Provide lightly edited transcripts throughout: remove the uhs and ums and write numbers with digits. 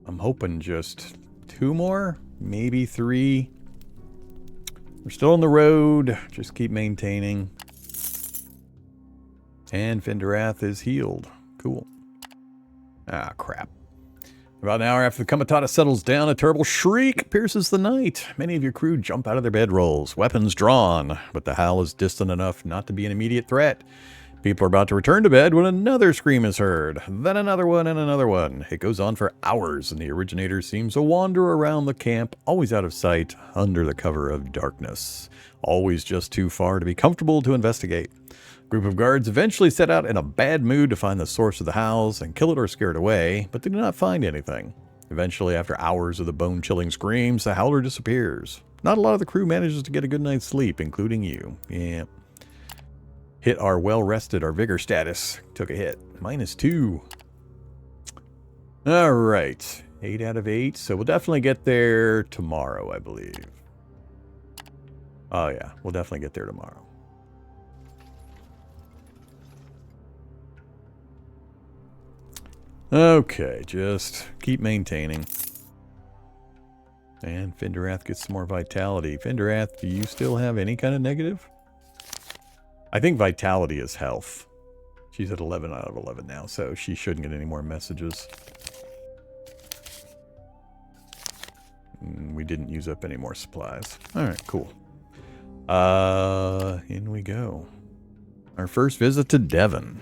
I'm hoping just 2 more, maybe 3. We're still on the road. Just keep maintaining. And Finderath is healed. Cool. Ah, crap. About an hour after the Komitata settles down, a terrible shriek pierces the night. Many of your crew jump out of their bedrolls, weapons drawn, but the howl is distant enough not to be an immediate threat. People are about to return to bed when another scream is heard, then another one and another one. It goes on for hours, and the originator seems to wander around the camp, always out of sight, under the cover of darkness. Always just too far to be comfortable to investigate. A group of guards eventually set out in a bad mood to find the source of the howls and kill it or scare it away, but they do not find anything. Eventually, after hours of the bone-chilling screams, the howler disappears. Not a lot of the crew manages to get a good night's sleep, including you. Yeah. Hit our well-rested, our vigor status. Took a hit. -2. Alright. 8 out of 8. So we'll definitely get there tomorrow, I believe. Oh yeah, we'll definitely get there tomorrow. Okay, just keep maintaining. And Finderath gets some more vitality. Finderath, do you still have any kind of negative? I think vitality is health. She's at 11 out of 11 now, so she shouldn't get any more messages. We didn't use up any more supplies. Alright, cool. In we go. Our first visit to Devon.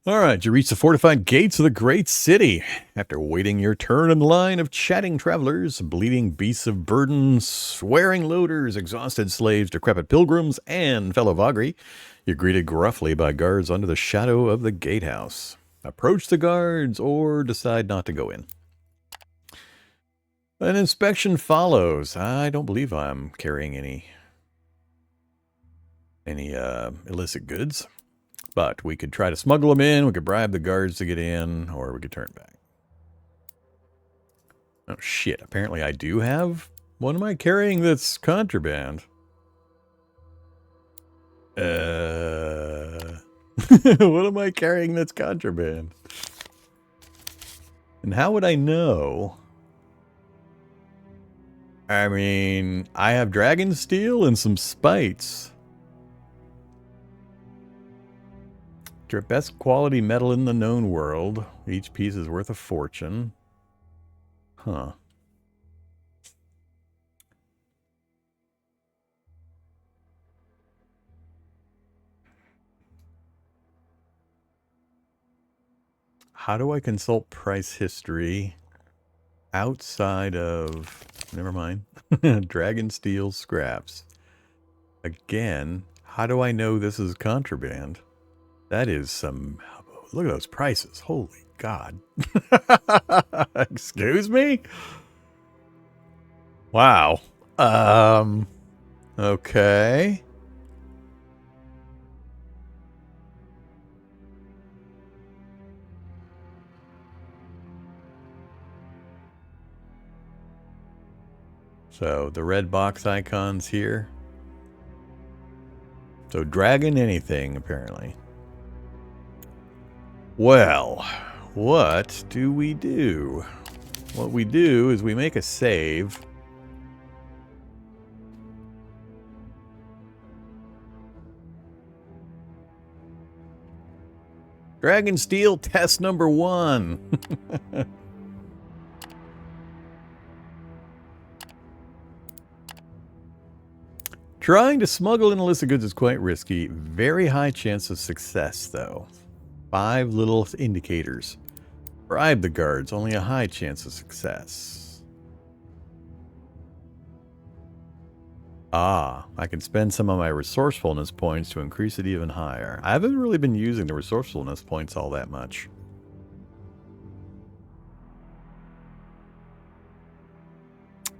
Alright, you reach the fortified gates of the great city. After waiting your turn in the line of chatting travelers, bleeding beasts of burden, swearing loaders, exhausted slaves, decrepit pilgrims, and fellow Vagri, you're greeted gruffly by guards under the shadow of the gatehouse. Approach the guards or decide not to go in. An inspection follows. I don't believe I'm carrying any illicit goods. But we could try to smuggle them in, we could bribe the guards to get in, or we could turn back. Oh shit, apparently I do have... What am I carrying that's contraband? What am I carrying that's contraband? And how would I know? I mean, I have dragon steel and some spites. Best quality metal in the known world. Each piece is worth a fortune. Huh. How do I consult price history outside of... Never mind. Dragon steel scraps. Again, how do I know this is contraband? That is some... Look at those prices. Holy God. Excuse me? Wow. Okay. So, the red box icons here. So, dragon anything, apparently. Well, what do we do? What we do is we make a save. Dragon Steel test number 1. Trying to smuggle in illicit goods is quite risky. Very high chance of success, though. 5 little indicators. Bribe the guards, only a high chance of success. Ah, I can spend some of my resourcefulness points to increase it even higher. I haven't really been using the resourcefulness points all that much.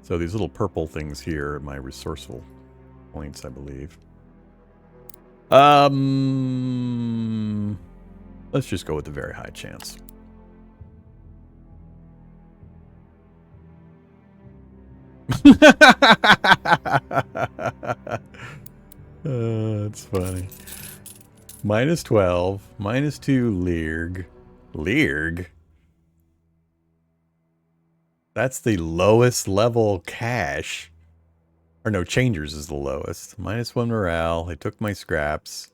So these little purple things here are my resourceful points, I believe. Let's just go with the very high chance. That's funny. Minus 12. Minus 2 Leerg. Leerg? That's the lowest level cash. Or no, Changers is the lowest. Minus 1 morale. They took my scraps.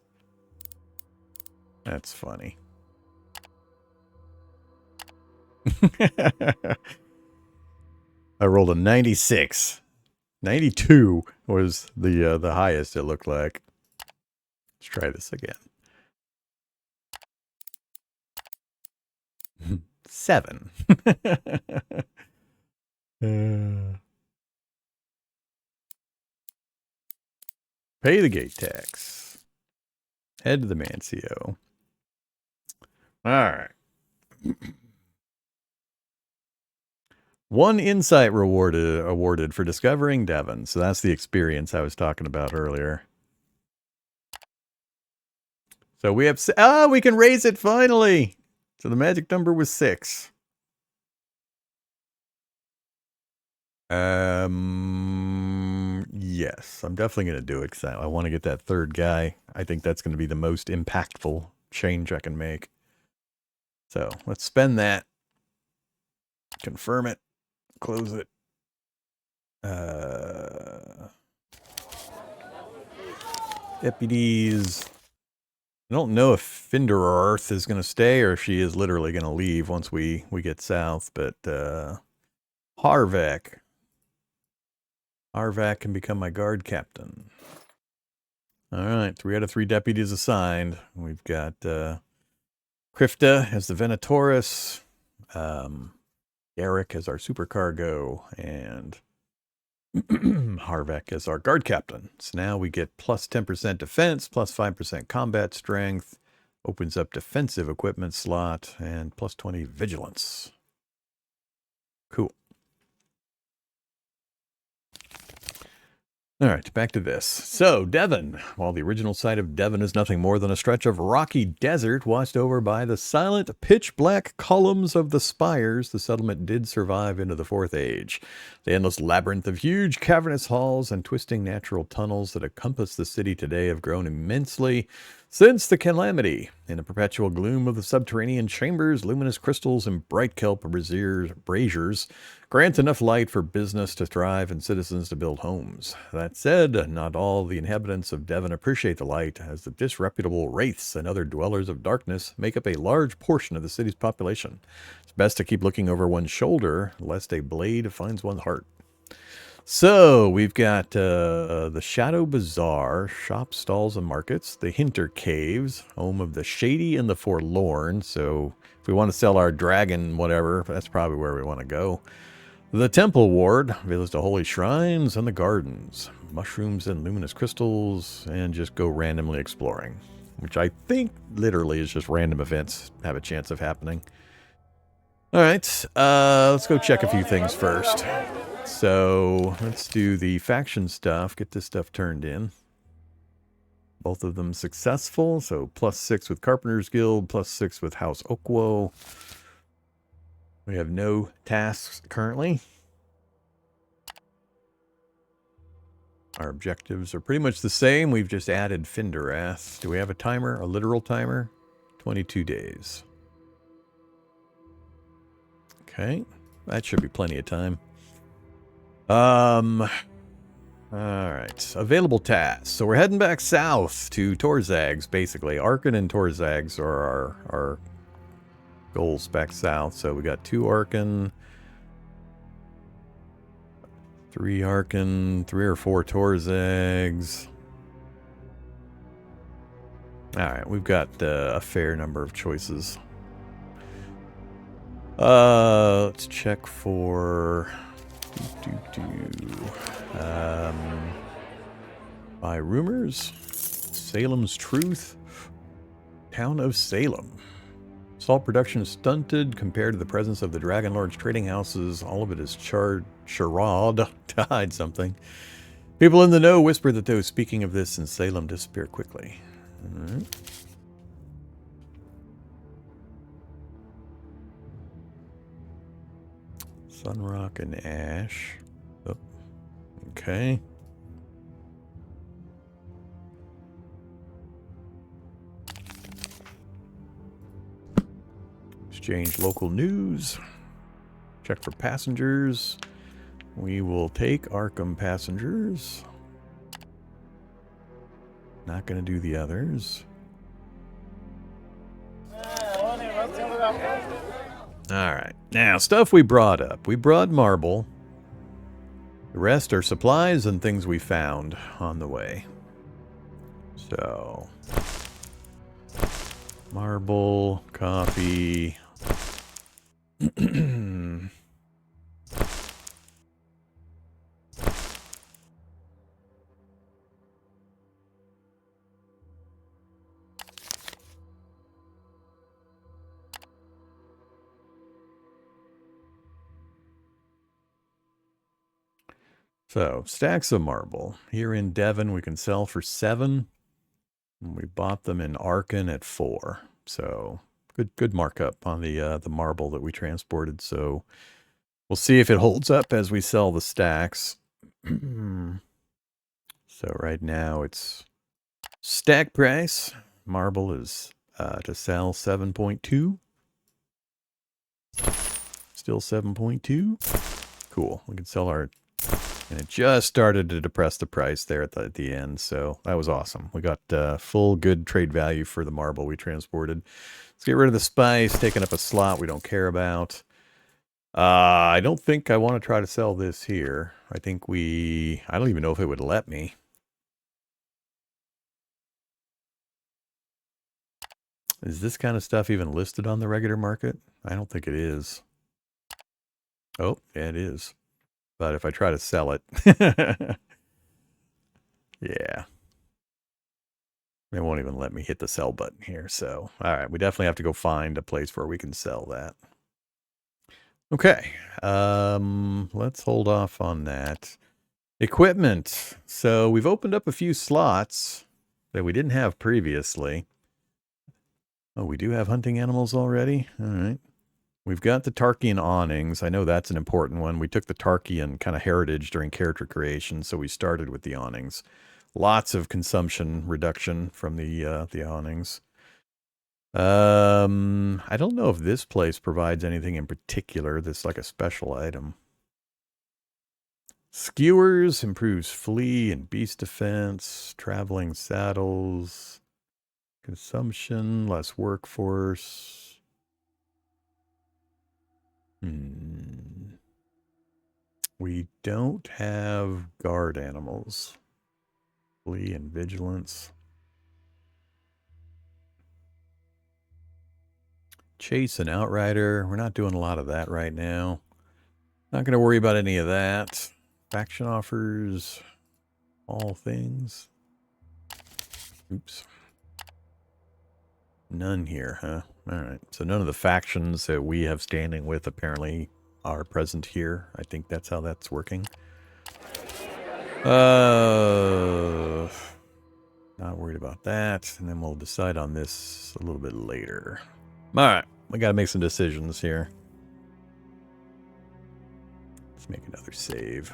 That's funny. I rolled a 96. 92 was the highest it looked like. Let's try this again. 7. Pay the gate tax. Head to the Mancio. All right. 1 insight awarded for discovering Devon. So that's the experience I was talking about earlier. So we have... we can raise it finally! So the magic number was 6. Yes. I'm definitely going to do it because I want to get that third guy. I think that's going to be the most impactful change I can make. So let's spend that. Confirm it. Close it. Deputies. I don't know if Finderarth is going to stay or if she is literally going to leave once we get south, but Harvak. Harvak can become my guard captain. All right, 3 out of 3 deputies assigned. We've got Krifta as the Venatorus, Eric as our supercargo, and Harvak as our guard captain. So now we get plus 10% defense, plus 5% combat strength, opens up defensive equipment slot, and plus 20 vigilance. Cool. All right, back to this. So, Devon. While the original site of Devon is nothing more than a stretch of rocky desert watched over by the silent, pitch-black columns of the spires, the settlement did survive into the Fourth Age. The endless labyrinth of huge cavernous halls and twisting natural tunnels that encompass the city today have grown immensely since the calamity. In the perpetual gloom of the subterranean chambers, luminous crystals and bright kelp braziers grant enough light for business to thrive and citizens to build homes. That said, not all the inhabitants of Devon appreciate the light, as the disreputable wraiths and other dwellers of darkness make up a large portion of the city's population. It's best to keep looking over one's shoulder, lest a blade finds one's heart. So, we've got the Shadow Bazaar, shops, stalls, and markets. The Hinter Caves, home of the Shady and the Forlorn. So, if we want to sell our dragon, whatever, that's probably where we want to go. The Temple Ward, visits to holy shrines and the gardens. Mushrooms and luminous crystals, and just go randomly exploring. Which I think literally is just random events have a chance of happening. Alright, let's go check a few things first. So, let's do the faction stuff, get this stuff turned in. Both of them successful, so plus 6 with Carpenter's Guild, plus 6 with House Okwo. We have no tasks currently. Our objectives are pretty much the same. We've just added Finderath. Do we have a timer? A literal timer? 22 days. Okay. That should be plenty of time. Alright. Available tasks. So we're heading back south to Torzags, basically. Arcane and Torzags are our goals back south. So we got 2 Arcane, 3 Arcane, 3 or 4 Torzags. Alright, we've got a fair number of choices. Let's check for... by rumors, Salem's Truth, Town of Salem. Salt production stunted compared to the presence of the Dragon Lord's trading houses. All of it is charade to hide something. People in the know whisper that those speaking of this in Salem disappear quickly. All right. Sunrock and Ash. Oh, okay. Exchange local news. Check for passengers. We will take Arkham passengers. Not going to do the others. Alright. Now, stuff we brought up. We brought marble. The rest are supplies and things we found on the way. So, marble, coffee. So, stacks of marble. Here in Devon, we can sell for 7. We bought them in Arcane at 4. So, good markup on the marble that we transported. So, we'll see if it holds up as we sell the stacks. So, right now, it's stack price. Marble is to sell 7.2. Still 7.2. Cool. We can sell our... And it just started to depress the price there at the end, so that was awesome. We got full good trade value for the marble we transported. Let's get rid of the spice, taking up a slot we don't care about. I don't think I want to try to sell this here. I think I don't even know if it would let me. Is this kind of stuff even listed on the regular market? I don't think it is. Oh, yeah, it is. But if I try to sell it, yeah, they won't even let me hit the sell button here. So, all right, we definitely have to go find a place where we can sell that. Okay, let's hold off on that. Equipment. So we've opened up a few slots that we didn't have previously. Oh, we do have hunting animals already? All right. We've got the Tarkian awnings. I know that's an important one. We took the Tarkian kind of heritage during character creation, so we started with the awnings. Lots of consumption reduction from the awnings. I don't know if this place provides anything in particular that's like a special item. Skewers improves flea and beast defense. Traveling saddles. Consumption, less workforce. We don't have guard animals. Flee and vigilance. Chase and outrider. We're not doing a lot of that right now. Not going to worry about any of that. Faction offers. All things. Oops. None here, huh? Alright, so none of the factions that we have standing with apparently are present here. I think that's how that's working. Not worried about that. And then we'll decide on this a little bit later. Alright, we gotta make some decisions here. Let's make another save.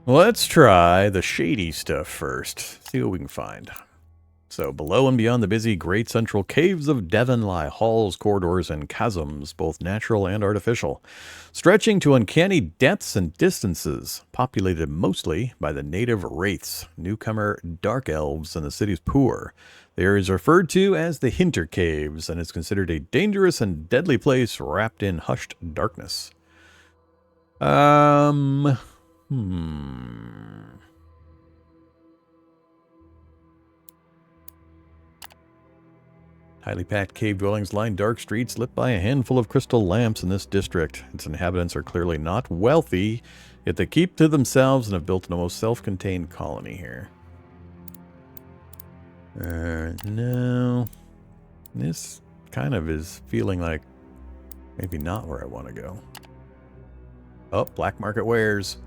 Let's try the shady stuff first. See what we can find. So, below and beyond the busy great central caves of Devon lie halls, corridors, and chasms, both natural and artificial, stretching to uncanny depths and distances, populated mostly by the native wraiths, newcomer dark elves, and the city's poor. The area is referred to as the Hinter Caves, and is considered a dangerous and deadly place wrapped in hushed darkness. Highly packed cave dwellings line dark streets lit by a handful of crystal lamps in this district. Its inhabitants are clearly not wealthy, yet they keep to themselves and have built an almost self-contained colony here. No. This kind of is feeling like maybe not where I want to go. Oh, black market wares.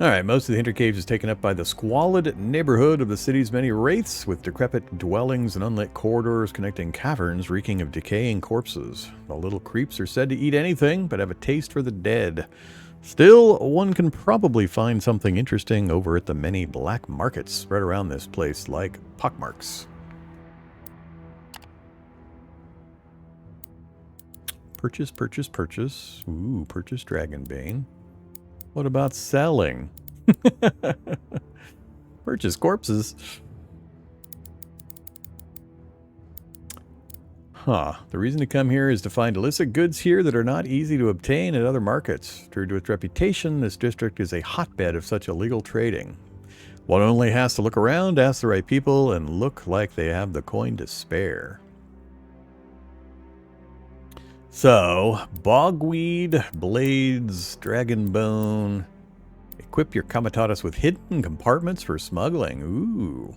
Alright, most of the Hinter Caves is taken up by the squalid neighborhood of the city's many wraiths, with decrepit dwellings and unlit corridors connecting caverns reeking of decaying corpses. The little creeps are said to eat anything, but have a taste for the dead. Still, one can probably find something interesting over at the many black markets spread around this place, like pockmarks. Purchase, purchase, purchase. Ooh, purchase Dragonbane. What about selling? Purchase corpses. Huh. The reason to come here is to find illicit goods here that are not easy to obtain at other markets. True to its reputation, this district is a hotbed of such illegal trading. One only has to look around, ask the right people, and look like they have the coin to spare. So, bogweed, blades, dragonbone. Equip your comitatus with hidden compartments for smuggling. Ooh.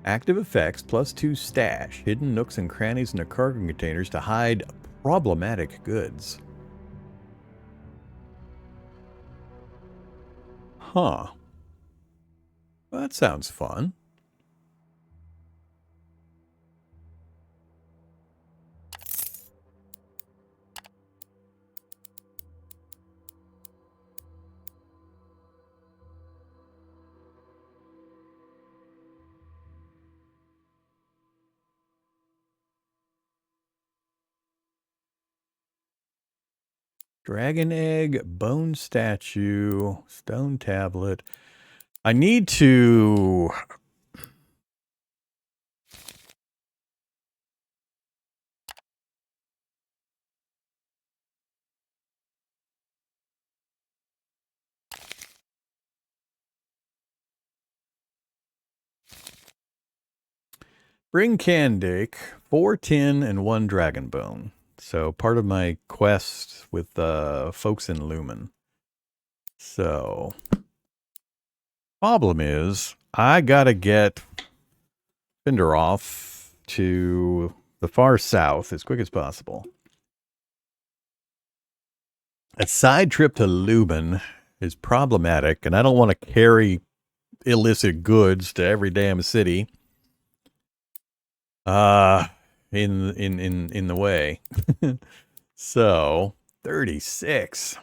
Active effects +2 stash. Hidden nooks and crannies in the cargo containers to hide problematic goods. Huh. Well, that sounds fun. Dragon egg, bone statue, stone tablet. I need to... Bring Candake, 4 tin and 1 dragon bone. So part of my quest with folks in Lumen. So problem is I gotta get Finderoff to the far south as quick as possible. A side trip to Lumen is problematic, and I don't want to carry illicit goods to every damn city. In the way. So 36.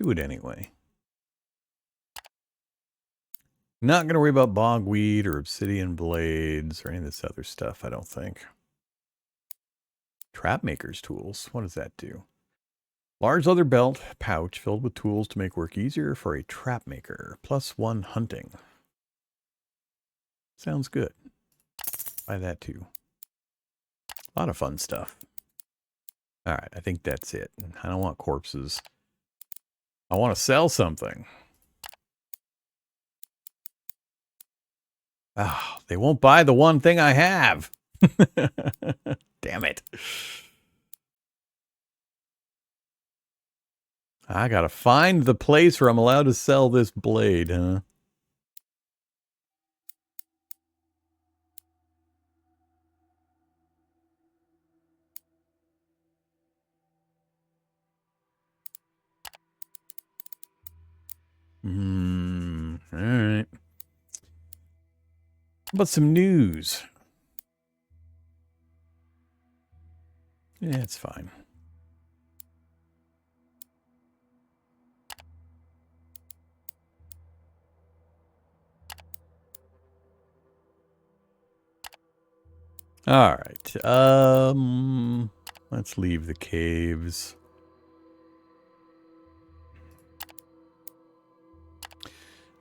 Do it anyway. Not going to worry about bogweed or obsidian blades or any of this other stuff, I don't think. Trapmaker's tools. What does that do? Large leather belt pouch filled with tools to make work easier for a trapmaker. +1 hunting. Sounds good. Buy that too. A lot of fun stuff. All right, I think that's it. I don't want corpses. I want to sell something. Oh, they won't buy the one thing I have. Damn it. I gotta find the place where I'm allowed to sell this blade, huh? All right. How about some news? Yeah, it's fine. All right. Let's leave the caves.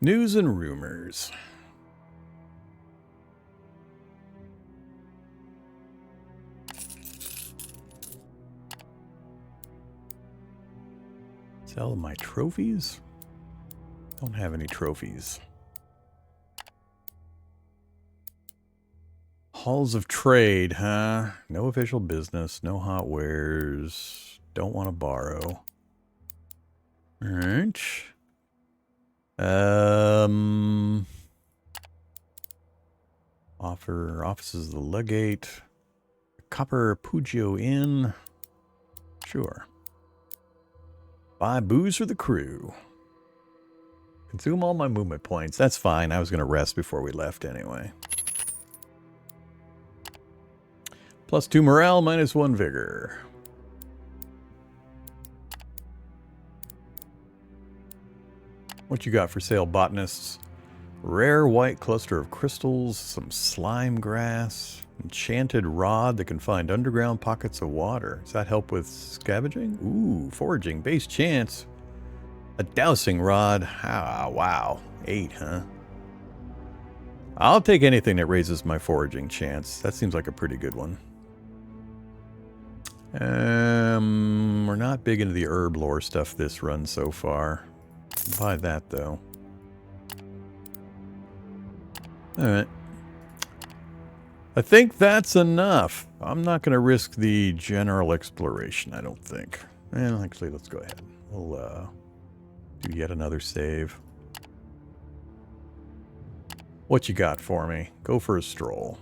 News and rumors. Sell my trophies? Don't have any trophies. Halls of trade, huh? No official business, no hot wares. Don't want to borrow. All right. Offices of the legate. Copper Pugio Inn. Sure. Buy booze for the crew. Consume all my movement points. That's fine. I was going to rest before we left anyway. +2 morale, -1 vigor. What you got for sale, botanists? Rare white cluster of crystals, some slime grass, enchanted rod that can find underground pockets of water. Does that help with scavenging? Ooh, foraging, base chance. A dowsing rod. Ah, wow. 8, huh? I'll take anything that raises my foraging chance. That seems like a pretty good one. We're not big into the herb lore stuff this run so far. Buy that, though. Alright. I think that's enough. I'm not going to risk the general exploration, I don't think. Well, actually, let's go ahead. We'll do yet another save. What you got for me? Go for a stroll.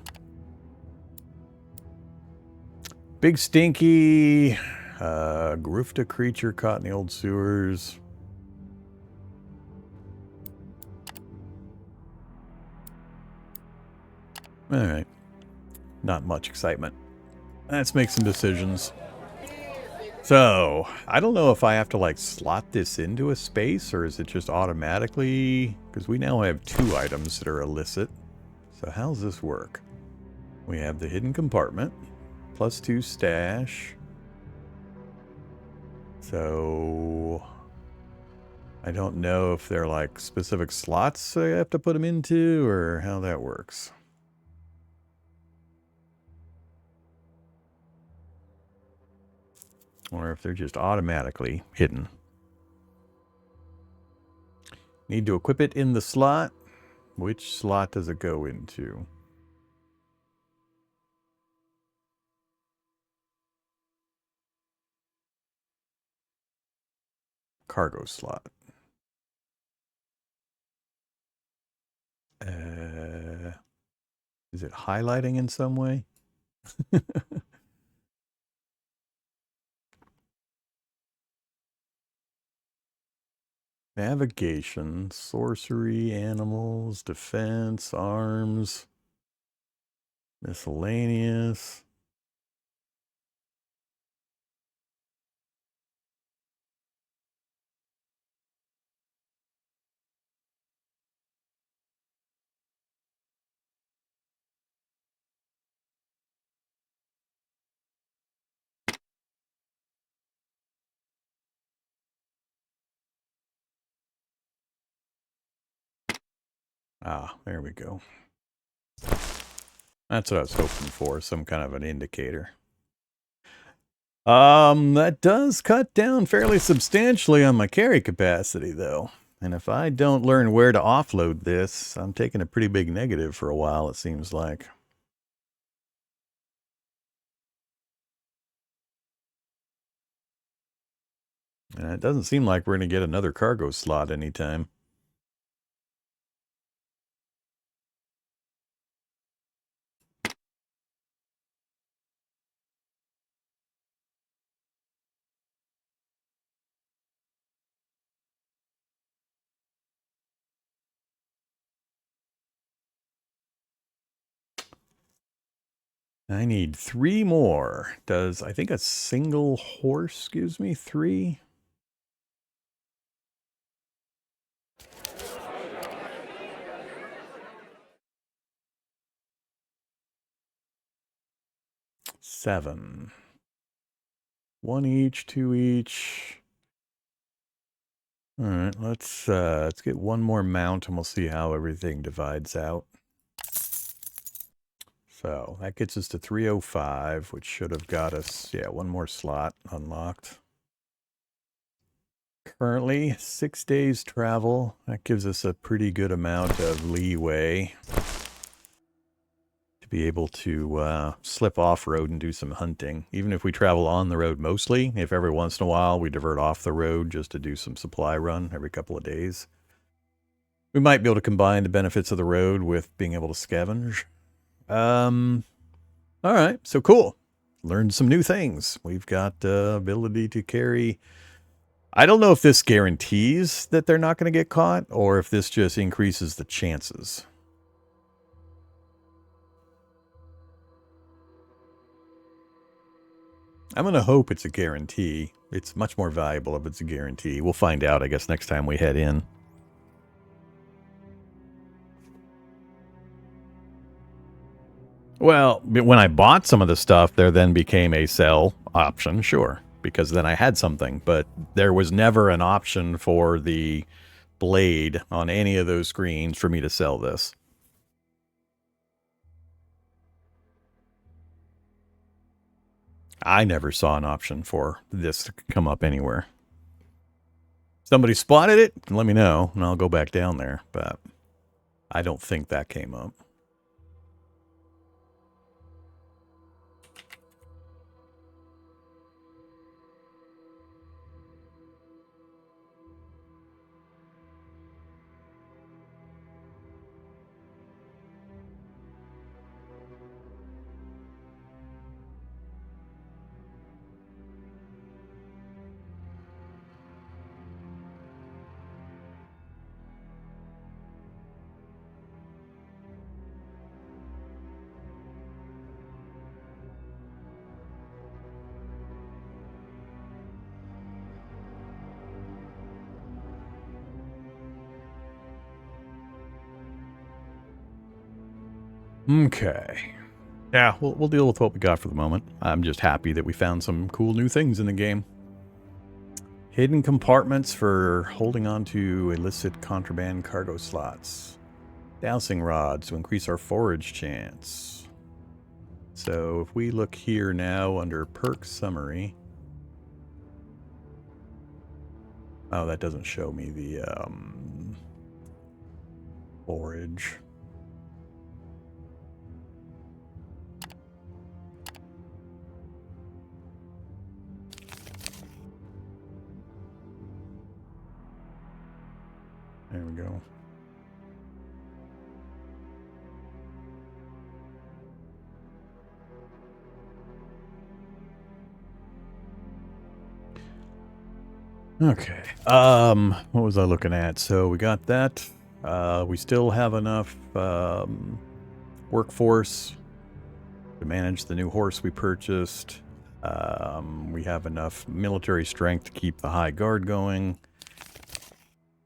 Big Stinky. Grufta creature caught in the old sewers. Alright. Not much excitement. Let's make some decisions. So, I don't know if I have to, like, slot this into a space, or is it just automatically... Because we now have 2 items that are illicit. So how's this work? We have the hidden compartment. +2 stash. So... I don't know if they're, like, specific slots I have to put them into, or how that works. Or if they're just automatically hidden. Need to equip it in the slot. Which slot does it go into? Cargo slot. Is it highlighting in some way? Navigation, sorcery, animals, defense, arms, miscellaneous. Ah, there we go. That's what I was hoping for, some kind of an indicator. That does cut down fairly substantially on my carry capacity, though. And if I don't learn where to offload this, I'm taking a pretty big negative for a while, it seems like. And it doesn't seem like we're going to get another cargo slot anytime. I need 3 more. Does, I think a single horse gives me 3? Seven. 1 each, 2 each. All right, let's get 1 more mount and we'll see how everything divides out. So that gets us to 305, which should have got us, yeah, 1 more slot unlocked. Currently, 6 days travel. That gives us a pretty good amount of leeway to be able to slip off-road and do some hunting. Even if we travel on the road mostly, if every once in a while we divert off the road just to do some supply run every couple of days, we might be able to combine the benefits of the road with being able to scavenge. All right, so cool. Learned some new things. We've got ability to carry... I don't know if this guarantees that they're not going to get caught or if this just increases the chances. I'm going to hope it's a guarantee. It's much more valuable if it's a guarantee. We'll find out, I guess, next time we head in. Well, when I bought some of the stuff, there then became a sell option, sure, because then I had something. But there was never an option for the blade on any of those screens for me to sell this. I never saw an option for this to come up anywhere. Somebody spotted it, let me know, and I'll go back down there. But I don't think that came up. Okay. Yeah, we'll deal with what we got for the moment. I'm just happy that we found some cool new things in the game. Hidden compartments for holding on to illicit contraband cargo slots. Dowsing rods to increase our forage chance. So if we look here now under perk summary. Oh, that doesn't show me the forage. There we go. Okay. What was I looking at? So we got that. We still have enough workforce to manage the new horse we purchased. We have enough military strength to keep the high guard going.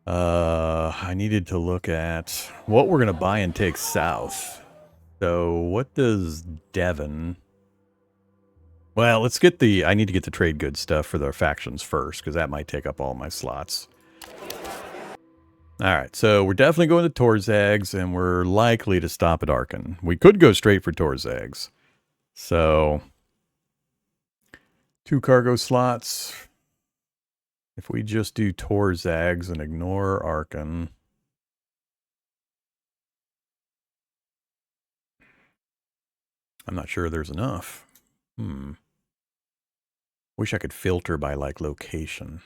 I needed to look at what we're going to buy and take south. So what does Devon... Well, let's get the... I need to get the trade goods stuff for the factions first, because that might take up all my slots. Alright, so we're definitely going to Torzags, and we're likely to stop at Arkan. We could go straight for Torzags. So... 2 cargo slots. If we just do Torzags and ignore Arkan... I'm not sure there's enough. Wish I could filter by, like, location.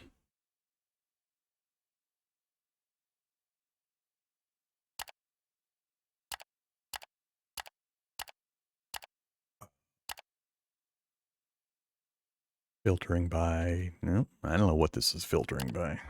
Filtering by... No, I don't know what this is filtering by.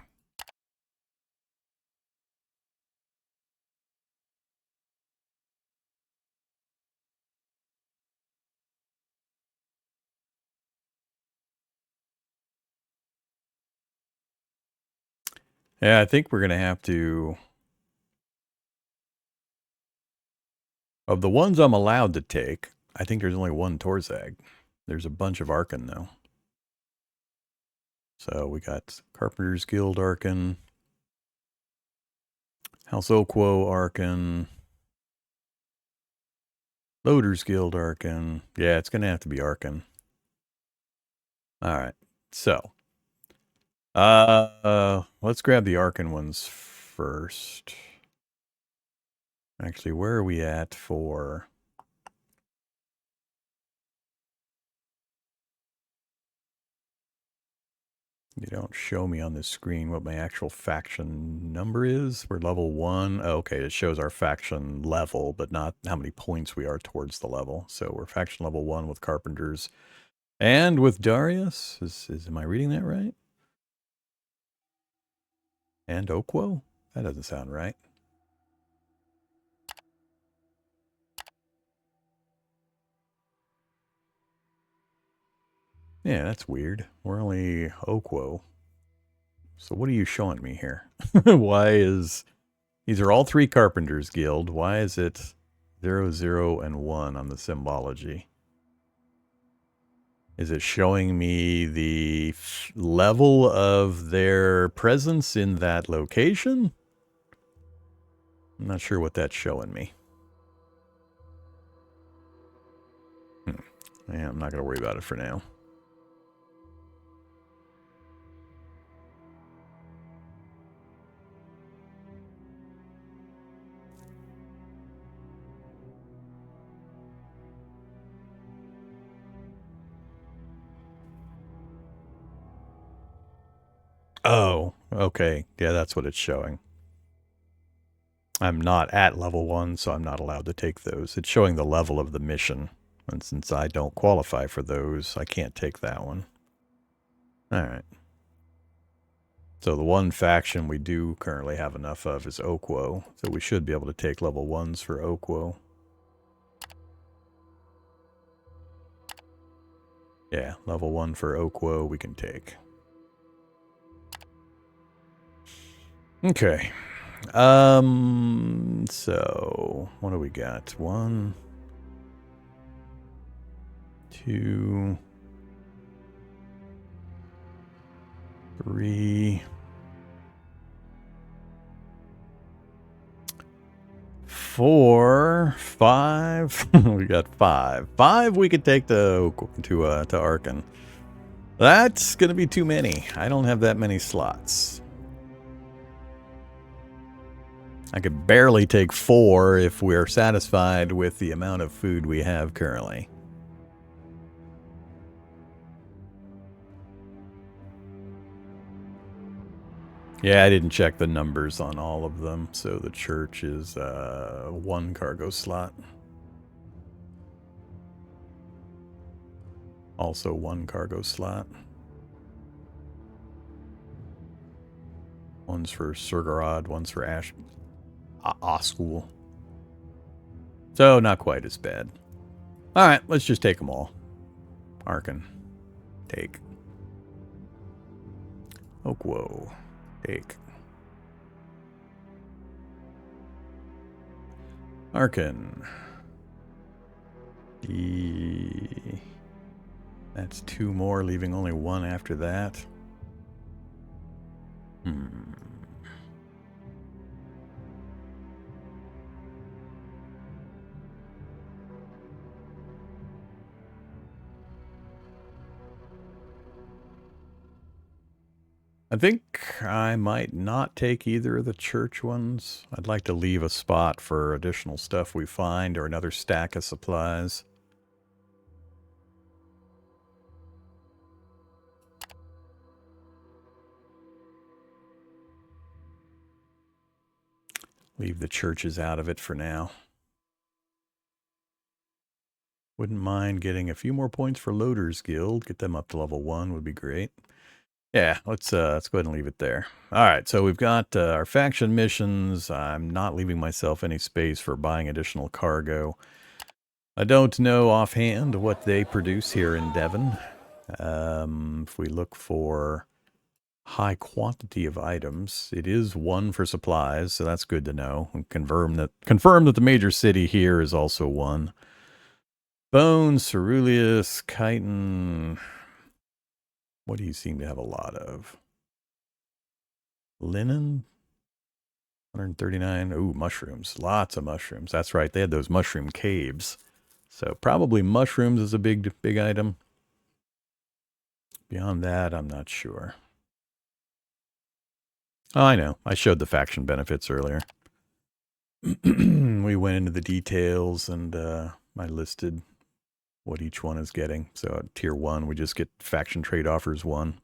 Yeah, I think we're going to have to... Of the ones I'm allowed to take, I think there's only one Torzag. There's a bunch of Arkan, though. So we got Carpenter's Guild Arkan, House Oakwo Arkan, Loader's Guild Arkan. Yeah, it's going to have to be Arkan. All right, so let's grab the Arkan ones first. Actually, where are we at for... You don't show me on this screen what my actual faction number is. We're level 1. Oh, okay, it shows our faction level, but not how many points we are towards the level. So we're faction level 1 with Carpenters. And with Darius. Am I reading that right? And Oakwo? That doesn't sound right. Yeah, that's weird. We're only Oakwo. So what are you showing me here? Why is... These are all 3 Carpenters Guild. Why is it 0, 0, and 1 on the symbology? Is it showing me the level of their presence in that location? I'm not sure what that's showing me. Yeah, I'm not going to worry about it for now. Oh, okay. Yeah, that's what it's showing. I'm not at level 1, so I'm not allowed to take those. It's showing the level of the mission. And since I don't qualify for those, I can't take that one. Alright. So the one faction we do currently have enough of is Oakwo. So we should be able to take level 1s for Oakwo. Yeah, level 1 for Oakwo we can take. Okay. So what do we got? 1, 2, 3, 4, 5. We got 5. 5 we could take to Arcane. That's gonna be too many. I don't have that many slots. I could barely take 4 if we're satisfied with the amount of food we have currently. Yeah, I didn't check the numbers on all of them, so the church is 1 cargo slot. Also 1 cargo slot. One's for Surgarod, one's for Oskul. So not quite as bad. Alright, let's just take them all. Arcane. Take. Oakwo. Take. Arcane. That's 2 more, leaving only 1 after that. I think I might not take either of the church ones. I'd like to leave a spot for additional stuff we find or another stack of supplies. Leave the churches out of it for now. Wouldn't mind getting a few more points for Loaders Guild. Get them up to level 1 would be great. Yeah, let's go ahead and leave it there. All right, so we've got our faction missions. I'm not leaving myself any space for buying additional cargo. I don't know offhand what they produce here in Devon. If we look for high quantity of items, it is 1 for supplies, so that's good to know. And confirm that the major city here is also 1. Bone, Ceruleus, chitin. What do you seem to have a lot of? Linen? 139. Ooh, mushrooms. Lots of mushrooms. That's right. They had those mushroom caves. So probably mushrooms is a big item. Beyond that, I'm not sure. Oh, I know. I showed the faction benefits earlier. We went into the details and I listed what each one is getting. So at tier 1, we just get faction trade offers 1.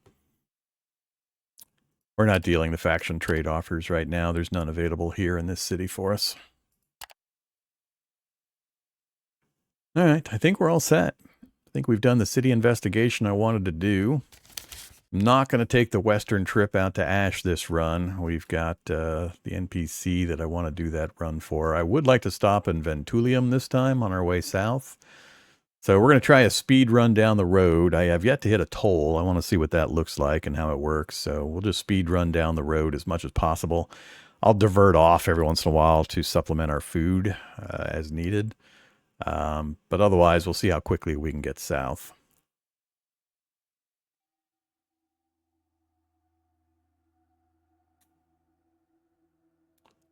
We're not dealing the faction trade offers right now. There's none available here in this city for us. All right, I think we're all set. I think we've done the city investigation I wanted to do. I'm not going to take the western trip out to Ash this run. We've got the NPC that I want to do that run for. I would like to stop in Ventulium this time on our way south. So we're going to try a speed run down the road. I have yet to hit a toll. I want to see what that looks like and how it works. So we'll just speed run down the road as much as possible. I'll divert off every once in a while to supplement our food as needed. But otherwise, we'll see how quickly we can get south.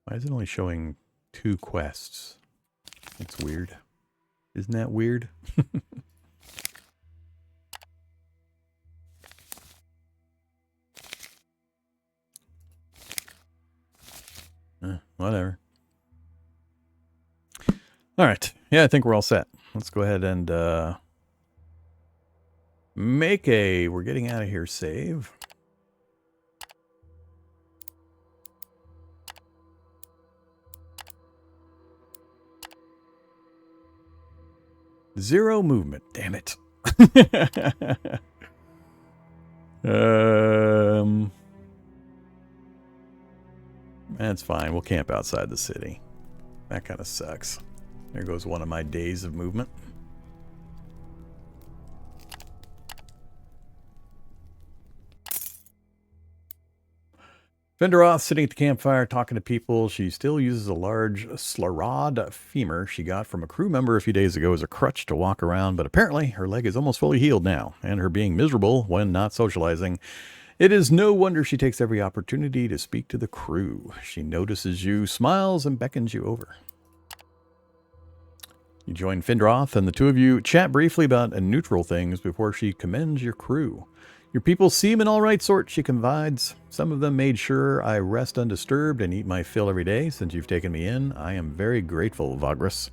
Why is it only showing 2 quests? That's weird. Isn't that weird? Whatever. All right. Yeah, I think we're all set. Let's go ahead and make a we're getting out of here save. Zero movement. Damn it. That's fine. We'll camp outside the city. That kind of sucks. There goes one of my days of movement. Venderoth sitting at the campfire talking to people. She still uses a large Slarod femur she got from a crew member a few days ago as a crutch to walk around, but apparently her leg is almost fully healed now, and her being miserable when not socializing. It is no wonder she takes every opportunity to speak to the crew. She notices you, smiles, and beckons you over. You join Findroth, and the two of you chat briefly about neutral things before she commends your crew. Your people seem an all-right sort, she confides. Some of them made sure I rest undisturbed and eat my fill every day since you've taken me in. I am very grateful, Vagrus.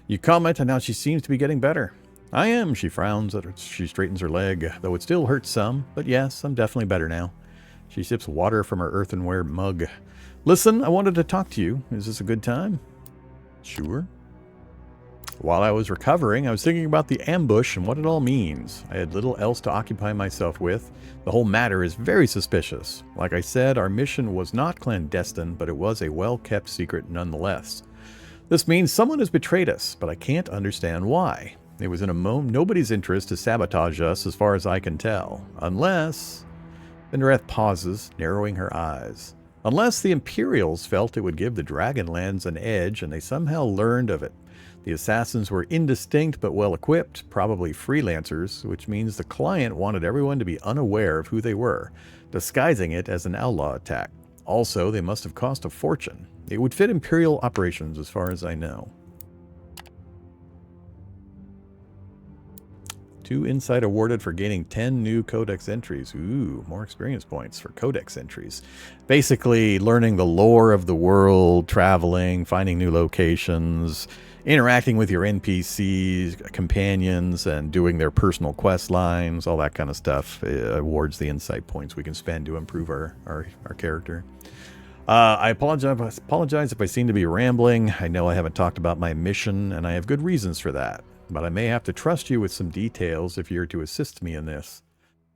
You comment on how she seems to be getting better. I am, she frowns. She straightens her leg, though it still hurts some. But yes, I'm definitely better now. She sips water from her earthenware mug. Listen, I wanted to talk to you. Is this a good time? Sure. While I was recovering, I was thinking about the ambush and what it all means. I had little else to occupy myself with. The whole matter is very suspicious. Like I said, our mission was not clandestine, but it was a well-kept secret nonetheless. This means someone has betrayed us, but I can't understand why. It was in nobody's interest to sabotage us as far as I can tell. Unless... Vendereth pauses, narrowing her eyes. Unless the Imperials felt it would give the Dragonlands an edge and they somehow learned of it. The assassins were indistinct but well-equipped, probably freelancers, which means the client wanted everyone to be unaware of who they were, disguising it as an outlaw attack. Also, they must have cost a fortune. It would fit Imperial operations as far as I know. 2 insight awarded for gaining 10 new codex entries. Ooh, more experience points for codex entries. Basically, learning the lore of the world, traveling, finding new locations, interacting with your NPCs, companions, and doing their personal quest lines, all that kind of stuff awards the insight points we can spend to improve our character. I apologize if I seem to be rambling. I know I haven't talked about my mission, and I have good reasons for that. But I may have to trust you with some details if you're to assist me in this.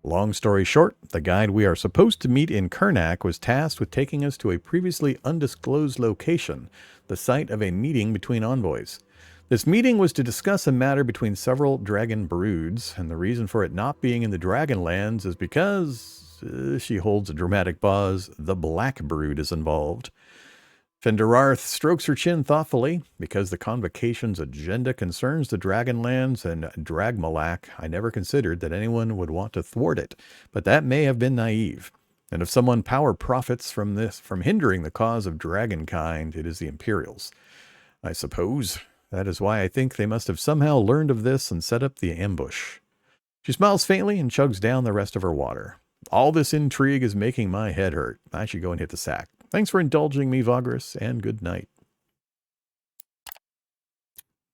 Long story short, the guide we are supposed to meet in Karnak was tasked with taking us to a previously undisclosed location, the site of a meeting between envoys. This meeting was to discuss a matter between several dragon broods, and the reason for it not being in the Dragonlands is because, she holds a dramatic pause, the Black Brood is involved. Fenderarth strokes her chin thoughtfully. Because the convocation's agenda concerns the Dragonlands and Dragmalak, I never considered that anyone would want to thwart it, but that may have been naive. And if someone power profits from hindering the cause of dragonkind, it is the Imperials. I suppose. That is why I think they must have somehow learned of this and set up the ambush. She smiles faintly and chugs down the rest of her water. All this intrigue is making my head hurt. I should go and hit the sack. Thanks for indulging me, Vagrus, and good night.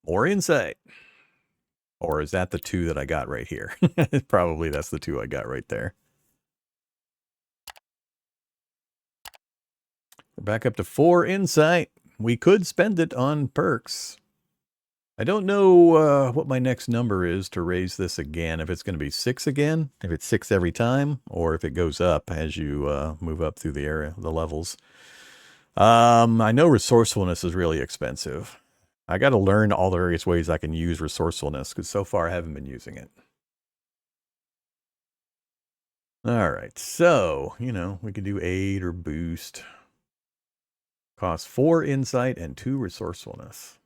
More insight. Or is that the 2 that I got right here? Probably that's the 2 I got right there. We're back up to 4 insight. We could spend it on perks. I don't know what my next number is to raise this again. If it's going to be 6 again, if it's 6 every time, or if it goes up as you move up through the area, the levels. I know resourcefulness is really expensive. I got to learn all the various ways I can use resourcefulness, because so far I haven't been using it. All right, so, you know, we could do aid or boost. Cost 4 insight and 2 resourcefulness.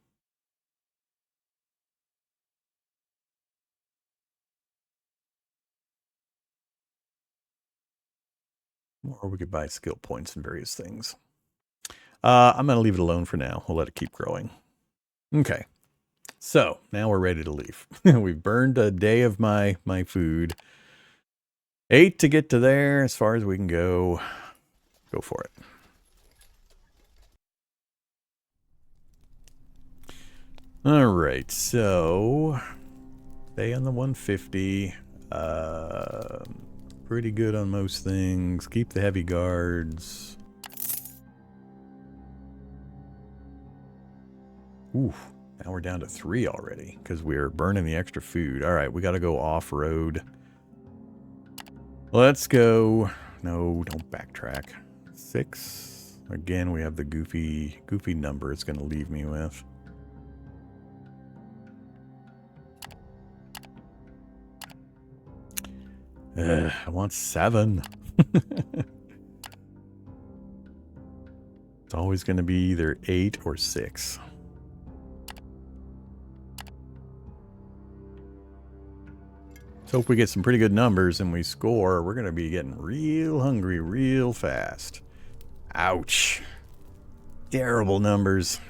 Or we could buy skill points and various things. I'm going to leave it alone for now. We'll let it keep growing. Okay. So now we're ready to leave. We've burned a day of my food. 8 to get to there as far as we can go. Go for it. All right. So stay on the 150. Pretty good on most things. Keep the heavy guards. Ooh, now we're down to 3 already because we're burning the extra food. All right, we got to go off-road. Let's go. No, don't backtrack. 6. Again, we have the goofy number it's going to leave me with. I want 7. It's always going to be either 8 or 6. Let's hope we get some pretty good numbers and we score. We're going to be getting real hungry real fast. Ouch. Terrible numbers.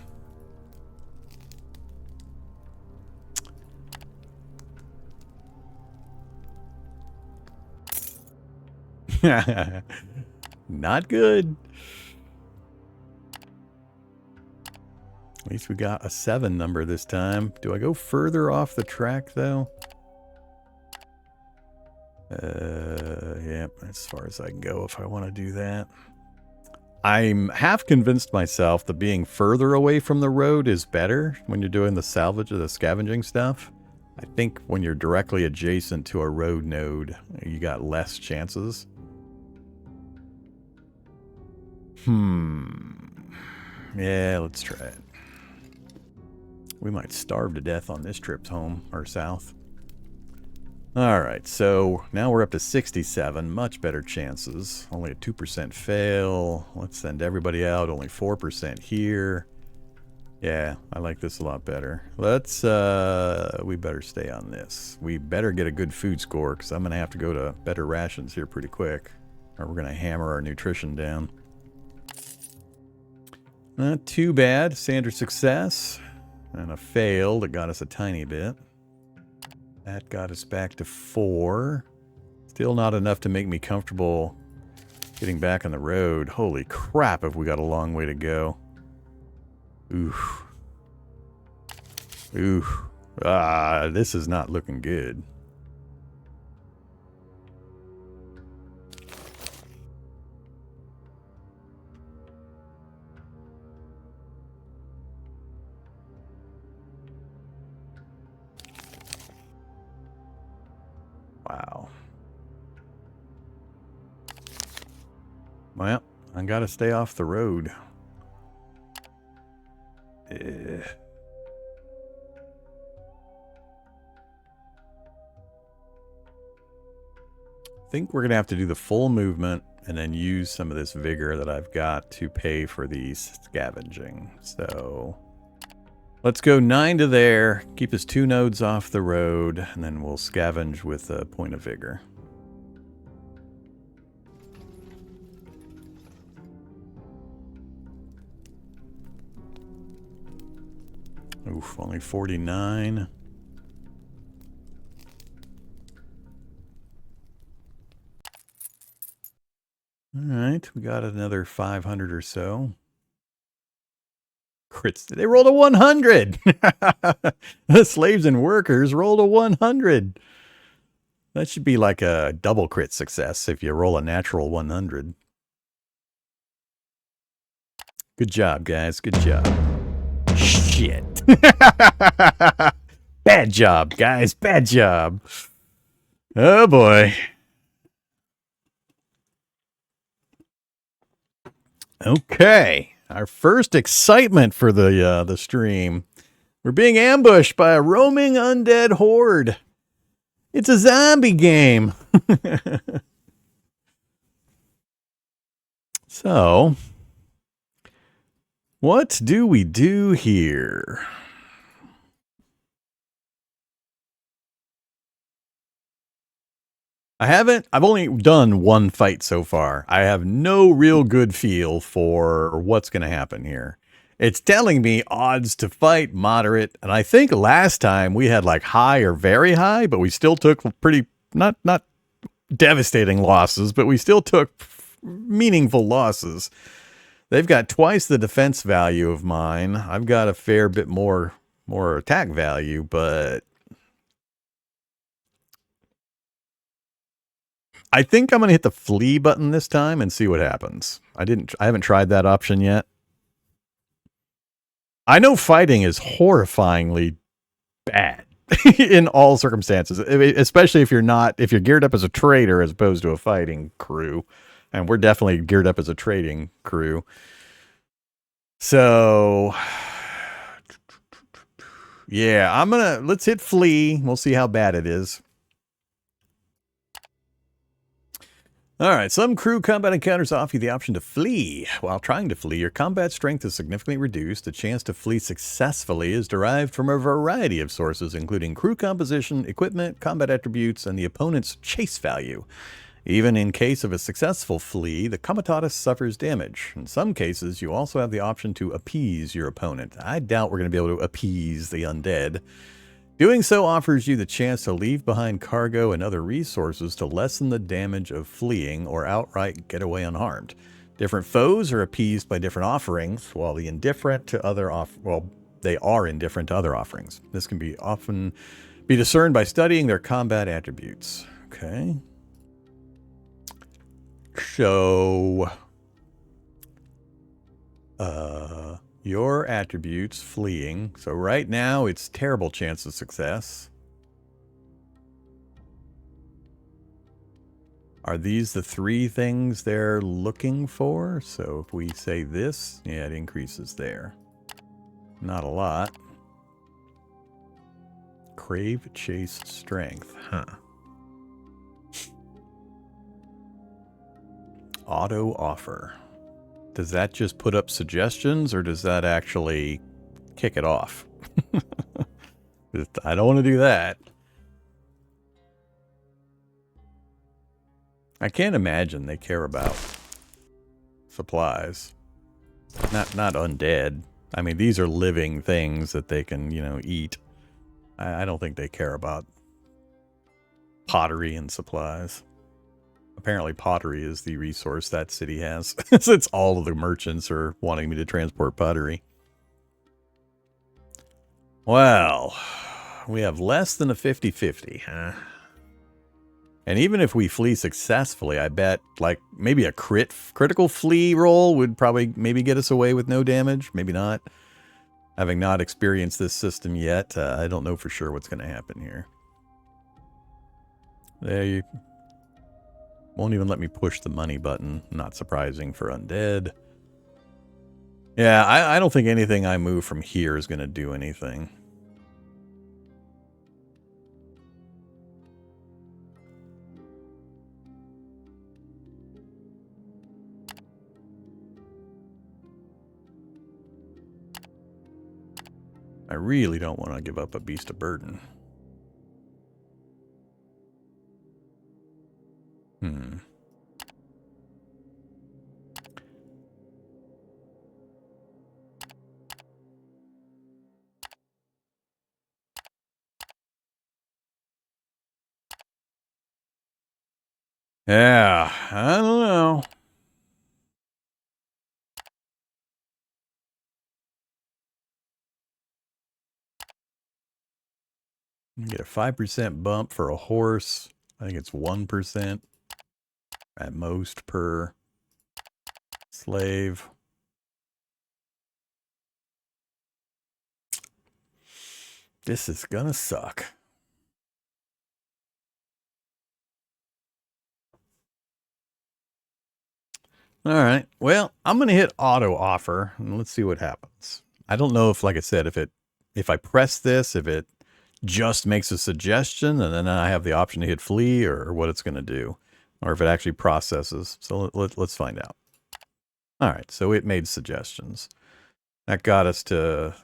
Not good. At least we got a 7 number this time. Do I go further off the track, though? Yeah, as far as I can go if I want to do that. I'm half convinced myself that being further away from the road is better when you're doing the salvage or the scavenging stuff. I think when you're directly adjacent to a road node, you got less chances. Yeah, let's try it. We might starve to death on this trip home, or south. Alright, so now we're up to 67. Much better chances. Only a 2% fail. Let's send everybody out. Only 4% here. Yeah, I like this a lot better. Let's, we better stay on this. We better get a good food score, because I'm going to have to go to better rations here pretty quick. Or we're going to hammer our nutrition down. Not too bad. Standard success. And a fail that got us a tiny bit. That got us back to 4. Still not enough to make me comfortable getting back on the road. Holy crap, have we got a long way to go. Oof. Oof. This is not looking good. Wow. Well, I gotta stay off the road. I think we're gonna have to do the full movement and then use some of this vigor that I've got to pay for these scavenging. So let's go 9 to there, keep us 2 nodes off the road, and then we'll scavenge with a point of vigor. Oof, only 49. Alright, we got another 500 or so. Crits. They rolled a 100! The slaves and workers rolled a 100! That should be like a double crit success if you roll a natural 100. Good job, guys. Good job. Shit. Bad job, guys. Bad job. Oh, boy. Okay. Our first excitement for the stream. We're being ambushed by a roaming undead horde. It's a zombie game. So, what do we do here? I've only done one fight so far. I have no real good feel for what's going to happen here. It's telling me odds to fight moderate, and I think last time we had like high or very high, but we still took pretty, not devastating losses, but we still took meaningful losses. They've got twice the defense value of mine. I've got a fair bit more attack value, but I think I'm going to hit the flee button this time and see what happens. I haven't tried that option yet. I know fighting is horrifyingly bad in all circumstances, especially if you're geared up as a trader as opposed to a fighting crew. And we're definitely geared up as a trading crew. So yeah, let's hit flee. We'll see how bad it is. All right, some crew combat encounters offer you the option to flee. While trying to flee, your combat strength is significantly reduced. The chance to flee successfully is derived from a variety of sources, including crew composition, equipment, combat attributes, and the opponent's chase value. Even in case of a successful flee, the comitatus suffers damage. In some cases, you also have the option to appease your opponent. I doubt we're going to be able to appease the undead. Doing so offers you the chance to leave behind cargo and other resources to lessen the damage of fleeing or outright get away unharmed. Different foes are appeased by different offerings, while they are indifferent to other offerings. This can often be discerned by studying their combat attributes. Okay. So, your attributes, fleeing. So right now, it's terrible chance of success. Are these the three things they're looking for? So if we say this, yeah, it increases there. Not a lot. Crave, chase, strength. Huh. Auto offer. Does that just put up suggestions, or does that actually kick it off? I don't want to do that. I can't imagine they care about supplies. Not undead. I mean, these are living things that they can, eat. I don't think they care about pottery and supplies. Apparently pottery is the resource that city has. Since all of the merchants are wanting me to transport pottery. Well, we have less than a 50-50, huh? And even if we flee successfully, I bet like maybe a critical flee roll would probably maybe get us away with no damage. Maybe not. Having not experienced this system yet, I don't know for sure what's going to happen here. They won't even let me push the money button. Not surprising for undead. Yeah, I don't think anything I move from here is going to do anything. I really don't want to give up a beast of burden. Yeah, I don't know. You get a 5% bump for a horse. I think it's 1% at most per slave. This is gonna suck. All right. Well, I'm going to hit auto offer and let's see what happens. I don't know if, like I said, if I press this, if it just makes a suggestion and then I have the option to hit flee or what it's going to do, or if it actually processes. So let's find out. All right. So it made suggestions. That got us to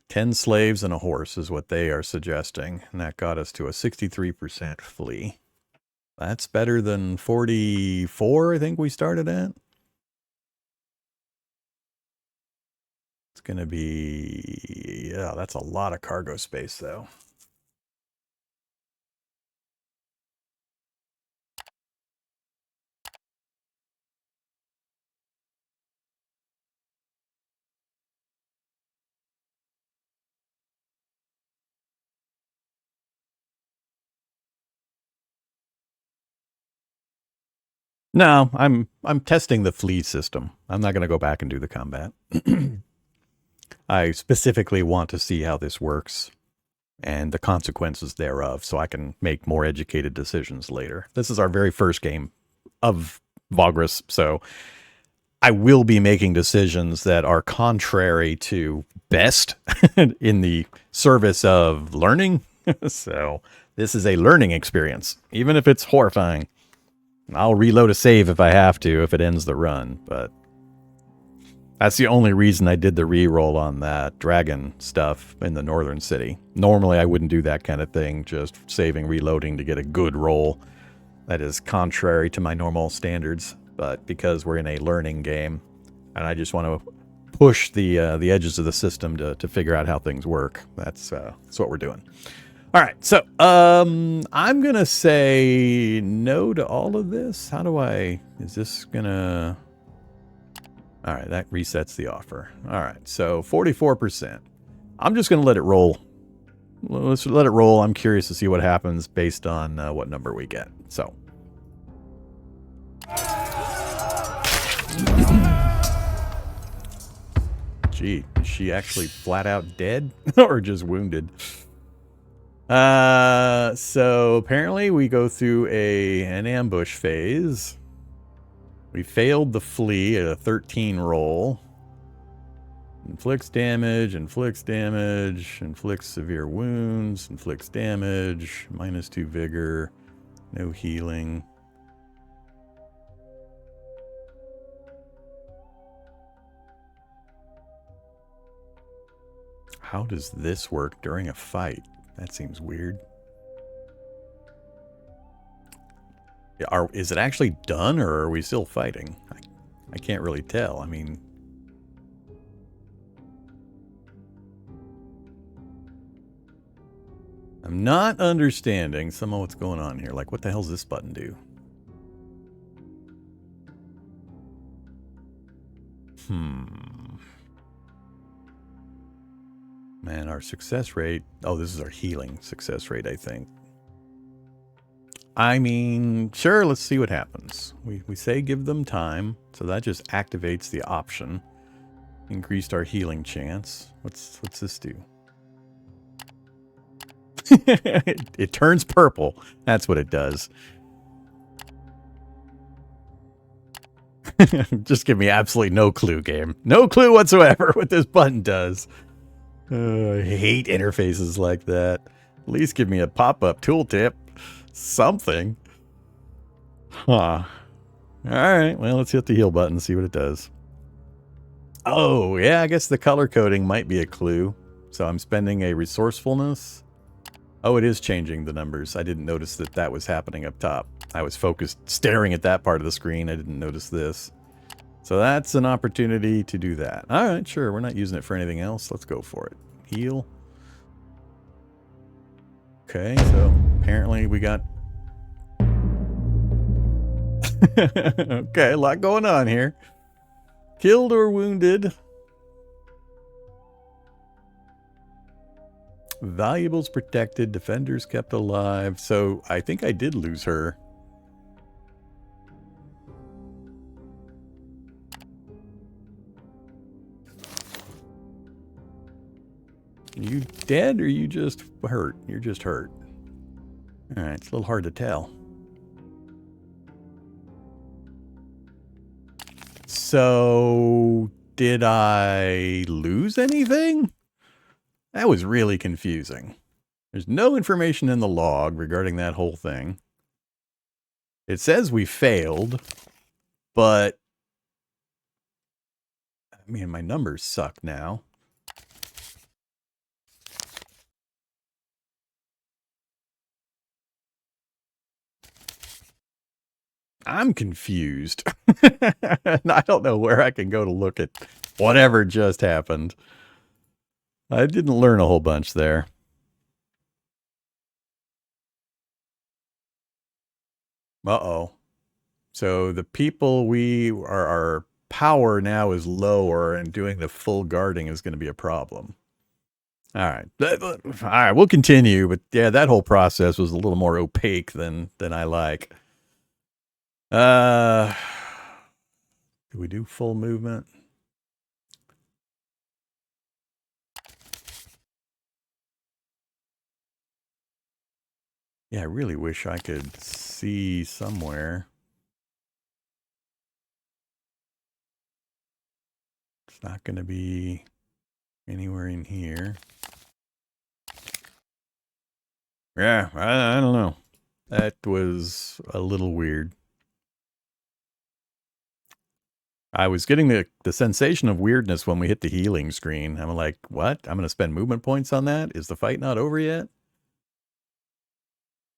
10 slaves and a horse is what they are suggesting. And that got us to a 63% flee. That's better than 44, I think we started at. It's going to be, yeah, that's a lot of cargo space, though. No, I'm testing the fleet system. I'm not going to go back and do the combat. I specifically want to see how this works and the consequences thereof so I can make more educated decisions later. This is our very first game of Vagrus, so I will be making decisions that are contrary to best in the service of learning. So this is a learning experience, even if it's horrifying. I'll reload a save if I have to, if it ends the run, but that's the only reason I did the reroll on that dragon stuff in the northern city. Normally I wouldn't do that kind of thing, just saving, reloading to get a good roll. That is contrary to my normal standards, but because we're in a learning game, and I just want to push the edges of the system to figure out how things work, that's what we're doing. All right, so I'm gonna say no to all of this. How do I? Is this gonna? All right, that resets the offer. All right, so 44%. I'm just gonna let it roll. Let's let it roll. I'm curious to see what happens based on what number we get. So. Gee, is she actually flat out dead or just wounded? So apparently we go through an ambush phase. We failed the flee at a 13 roll. Inflicts damage, inflicts severe wounds, inflicts damage, -2 vigor, no healing. How does this work during a fight? That seems weird. Is it actually done, or are we still fighting? I can't really tell. I mean, I'm not understanding some of what's going on here. Like, what the hell does this button do? Man, our success rate... Oh, this is our healing success rate, I think. I mean, sure, let's see what happens. We say give them time, so that just activates the option. Increased our healing chance. What's this do? It turns purple. That's what it does. Just give me absolutely no clue, game. No clue whatsoever what this button does. I hate interfaces like that. At least give me a pop-up tooltip. Something. Huh. Alright, well, let's hit the heal button and see what it does. Oh, yeah, I guess the color coding might be a clue. So I'm spending a resourcefulness. Oh, it is changing the numbers. I didn't notice that that was happening up top. I was focused staring at that part of the screen. I didn't notice this. So that's an opportunity to do that. All right, sure. We're not using it for anything else. Let's go for it. Heal. Okay, so apparently we got... Okay, a lot going on here. Killed or wounded. Valuables protected. Defenders kept alive. So I think I did lose her. Are you dead or are you just hurt? You're just hurt. Alright, it's a little hard to tell. So, did I lose anything? That was really confusing. There's no information in the log regarding that whole thing. It says we failed, but I mean, my numbers suck now. I'm confused. And I don't know where I can go to look at whatever just happened. I didn't learn a whole bunch there. Uh-oh. So the people our power now is lower, and doing the full guarding is going to be a problem. All right. All right, we'll continue. But yeah, that whole process was a little more opaque than I like. Do we do full movement? Yeah, I really wish I could see somewhere. It's not going to be anywhere in here. Yeah, I don't know. That was a little weird. I was getting the sensation of weirdness when we hit the healing screen. I'm like, what? I'm going to spend movement points on that? Is the fight not over yet?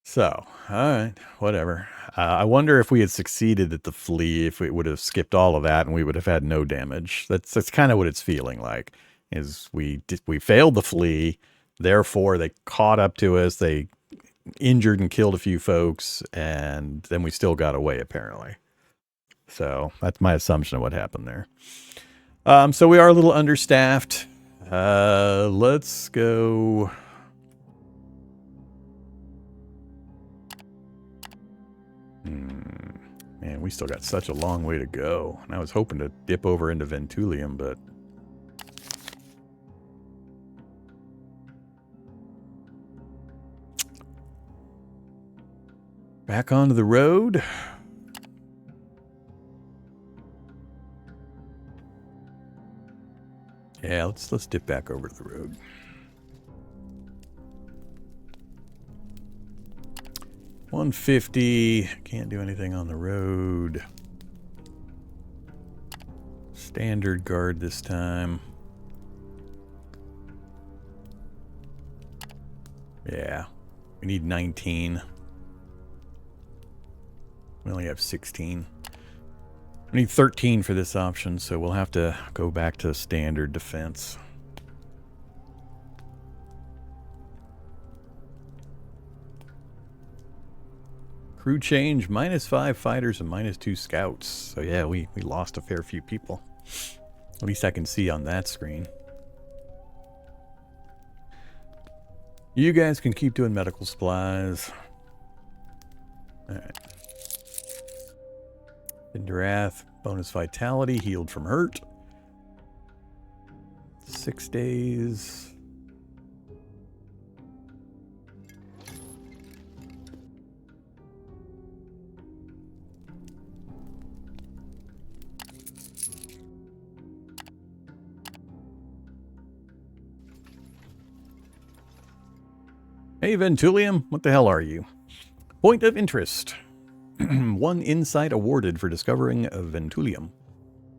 So, alright, whatever. I wonder if we had succeeded at the flea, if we would have skipped all of that and we would have had no damage. That's kind of what it's feeling like, is we failed the flea, therefore they caught up to us, they injured and killed a few folks, and then we still got away, apparently. So, that's my assumption of what happened there. So we are a little understaffed. Let's go... Man, we still got such a long way to go. And I was hoping to dip over into Ventulium, but... Back onto the road. Yeah, let's dip back over to the road. $150. Can't do anything on the road. Standard guard this time. Yeah. We need 19. We only have 16. We need 13 for this option, so we'll have to go back to standard defense. Crew change, -5 fighters and -2 scouts. So yeah, we lost a fair few people. At least I can see on that screen. You guys can keep doing medical supplies. Alright. Indirath, bonus vitality, healed from hurt. 6 days. Hey, Ventulium, what the hell are you? Point of interest. 1 insight awarded for discovering Ventulium.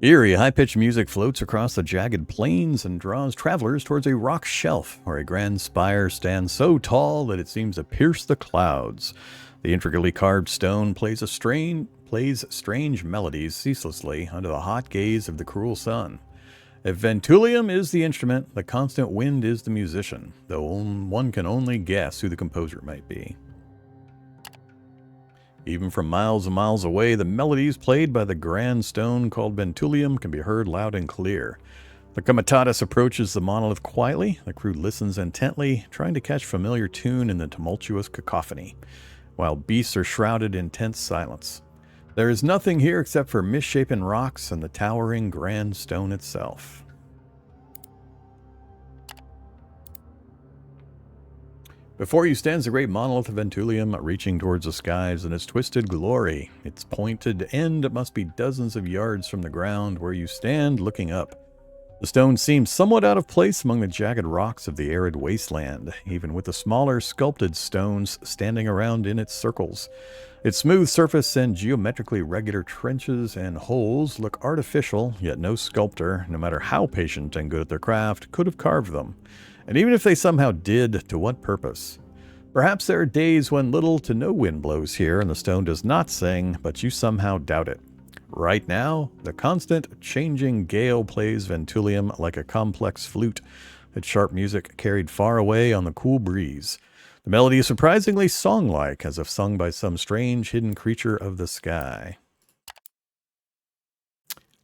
Eerie, high-pitched music floats across the jagged plains and draws travelers towards a rock shelf where a grand spire stands so tall that it seems to pierce the clouds. The intricately carved stone plays strange melodies ceaselessly under the hot gaze of the cruel sun. If Ventulium is the instrument, the constant wind is the musician, though one can only guess who the composer might be. Even from miles and miles away, the melodies played by the grand stone called Ventulium can be heard loud and clear. The Comitatus approaches the monolith quietly. The crew listens intently, trying to catch familiar tune in the tumultuous cacophony, while beasts are shrouded in tense silence. There is nothing here except for misshapen rocks and the towering grand stone itself. Before you stands the great monolith of Ventulium, reaching towards the skies in its twisted glory. Its pointed end must be dozens of yards from the ground where you stand looking up. The stone seems somewhat out of place among the jagged rocks of the arid wasteland, even with the smaller sculpted stones standing around in its circles. Its smooth surface and geometrically regular trenches and holes look artificial, yet no sculptor, no matter how patient and good at their craft, could have carved them. And even if they somehow did, to what purpose? Perhaps there are days when little to no wind blows here and the stone does not sing, but you somehow doubt it. Right now, the constant changing gale plays Ventulium like a complex flute, its sharp music carried far away on the cool breeze. The melody is surprisingly song-like, as if sung by some strange hidden creature of the sky.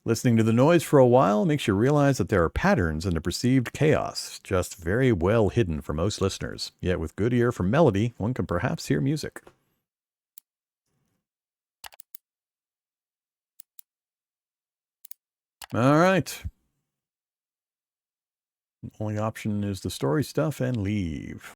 Listening to the noise for a while makes you realize that there are patterns in the perceived chaos, just very well hidden for most listeners. Yet with good ear for melody, one can perhaps hear music. All right. Only option is the story stuff and leave.